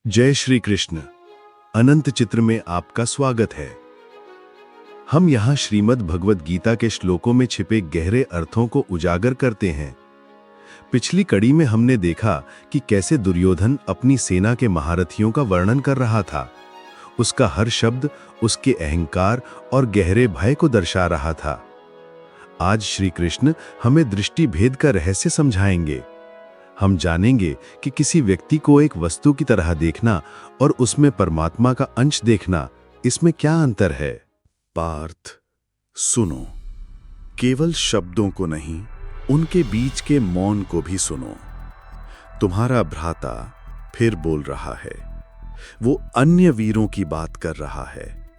जय श्री कृष्ण। अनंत चित्र में आपका स्वागत है। हम यहाँ श्रीमद् भगवद गीता के श्लोकों में छिपे गहरे अर्थों को उजागर करते हैं। पिछली कड़ी में हमने देखा कि कैसे दुर्योधन अपनी सेना के महारथियों का वर्णन कर रहा था। उसका हर शब्द उसके अहंकार और गहरे भय को दर्शा रहा था। आज श्री कृष्ण हमें दृष्टि भेद का रहस्य समझाएंगे। हम जानेंगे कि किसी व्यक्ति को एक वस्तु की तरह देखना और उसमें परमात्मा का अंश देखना, इसमें क्या अंतर है। पार्थ, सुनो। केवल शब्दों को नहीं, उनके बीच के मौन को भी सुनो। तुम्हारा भ्राता फिर बोल रहा है। वो अन्य वीरों की बात कर रहा है।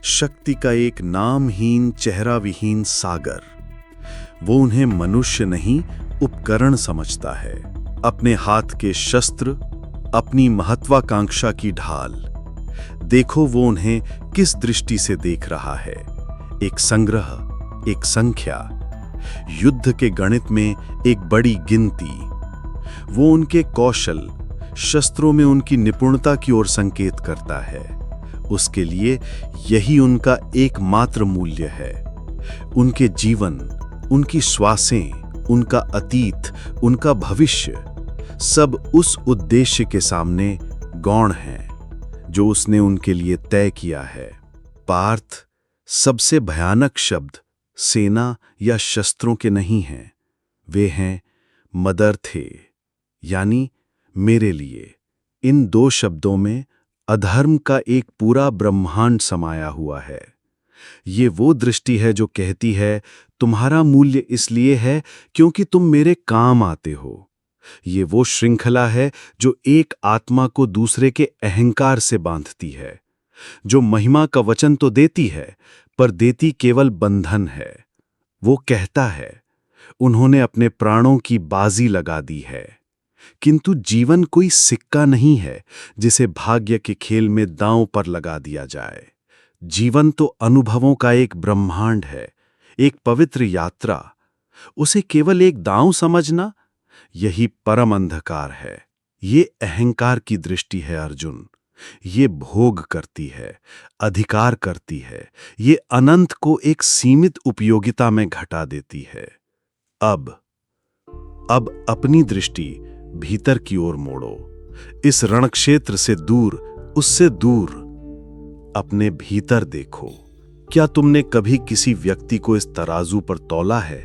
शक्ति का एक नामहीन, चेहरा विहीन सागर। वो उन्हें मनुष्य नहीं, उपकरण समझता है। अपने हाथ के शस्त्र, अपनी महत्वाकांक्षा की ढाल। देखो वो उन्हें किस दृष्टि से देख रहा है। एक संग्रह, एक संख्या, युद्ध के गणित में एक बड़ी गिनती। वो उनके कौशल, शस्त्रों में उनकी निपुणता की ओर संकेत करता है। उसके लिए यही उनका एकमात्र मूल्य है। उनके जीवन, उनकी श्वासें, उनका अतीत, उनका भविष्य, सब उस उद्देश्य के सामने गौण हैं जो उसने उनके लिए तय किया है। पार्थ, सबसे भयानक शब्द सेना या शस्त्रों के नहीं हैं। वे हैं मदर्थे, यानी मेरे लिए। इन दो शब्दों में अधर्म का एक पूरा ब्रह्मांड समाया हुआ है। ये वो दृष्टि है जो कहती है, तुम्हारा मूल्य इसलिए है क्योंकि तुम मेरे काम आते हो। ये वो श्रृंखला है जो एक आत्मा को दूसरे के अहंकार से बांधती है, जो महिमा का वचन तो देती है, पर देती केवल बंधन है। वो कहता है, उन्होंने अपने प्राणों की बाजी लगा दी है। किंतु जीवन कोई सिक्का नहीं है जिसे भाग्य के खेल में दांव पर लगा दिया जाए। जीवन तो अनुभवों का एक ब्रह्मांड है, एक पवित्र यात्रा। उसे केवल एक दांव समझना, यही परम अंधकार है। ये अहंकार की दृष्टि है अर्जुन। ये भोग करती है, अधिकार करती है। ये अनंत को एक सीमित उपयोगिता में घटा देती है। अब अपनी दृष्टि भीतर की ओर मोड़ो। इस रणक्षेत्र से दूर, उससे दूर अपने भीतर देखो। क्या तुमने कभी किसी व्यक्ति को इस तराजू पर तौला है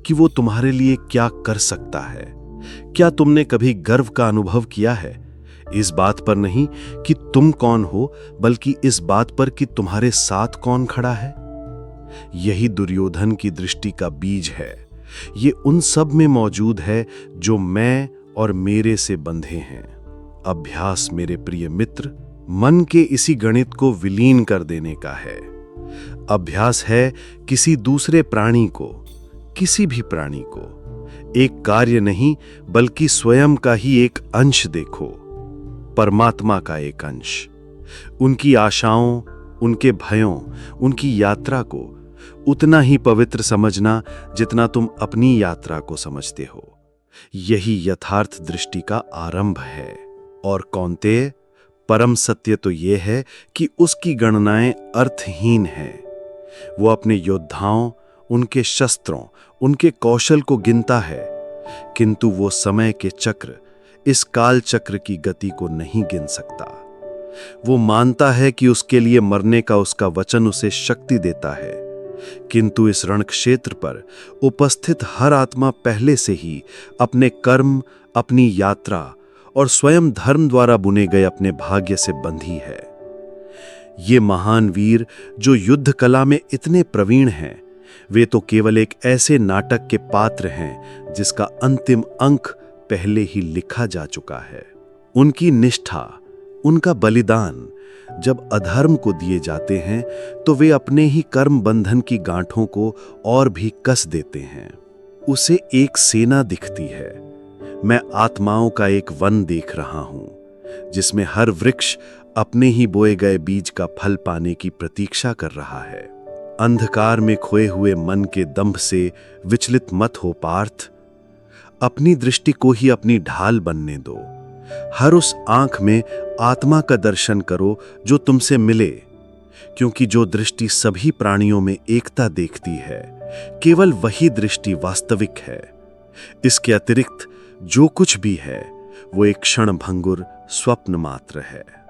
कि वो तुम्हारे लिए क्या कर सकता है? क्या तुमने कभी गर्व का अनुभव किया है, इस बात पर नहीं कि तुम कौन हो, बल्कि इस बात पर कि तुम्हारे साथ कौन खड़ा है? यही दुर्योधन की दृष्टि का बीज है। ये उन सब में मौजूद है जो मैं और मेरे से बंधे हैं। अभ्यास, मेरे प्रिय मित्र, मन के इसी गणित को विलीन कर देने का है। अभ्यास है किसी दूसरे प्राणी को, किसी भी प्राणी को एक कार्य नहीं बल्कि स्वयं का ही एक अंश देखो, परमात्मा का एक अंश। उनकी आशाओं, उनके भयों, उनकी यात्रा को उतना ही पवित्र समझना जितना तुम अपनी यात्रा को समझते हो। यही यथार्थ दृष्टि का आरंभ है। और कौन्तेय, परम सत्य तो यह है कि उसकी गणनाएं अर्थहीन हैं। वो अपने योद्धाओं, उनके शस्त्रों, उनके कौशल को गिनता है, किंतु वो समय के चक्र, इस काल चक्र की गति को नहीं गिन सकता। वो मानता है कि उसके लिए मरने का उसका वचन उसे शक्ति देता है, किंतु इस रणक्षेत्र पर उपस्थित हर आत्मा पहले से ही अपने कर्म, अपनी यात्रा और स्वयं धर्म द्वारा बुने गए अपने भाग्य से बंधी है। ये महान वीर जो युद्ध कला में इतने प्रवीण हैं, वे तो केवल एक ऐसे नाटक के पात्र हैं जिसका अंतिम अंक पहले ही लिखा जा चुका है। उनकी निष्ठा, उनका बलिदान जब अधर्म को दिए जाते हैं तो वे अपने ही कर्म बंधन की गांठों को और भी कस देते हैं। उसे एक सेना दिखती है। मैं आत्माओं का एक वन देख रहा हूं, जिसमें हर वृक्ष अपने ही बोए गए बीज का फल पाने की प्रतीक्षा कर रहा है। अंधकार में खोए हुए मन के दंभ से विचलित मत हो पार्थ। अपनी दृष्टि को ही अपनी ढाल बनने दो। हर उस आंख में आत्मा का दर्शन करो जो तुमसे मिले, क्योंकि जो दृष्टि सभी प्राणियों में एकता देखती है, केवल वही दृष्टि वास्तविक है। इसके अतिरिक्त जो कुछ भी है वो एक क्षणभंगुर स्वप्न मात्र है।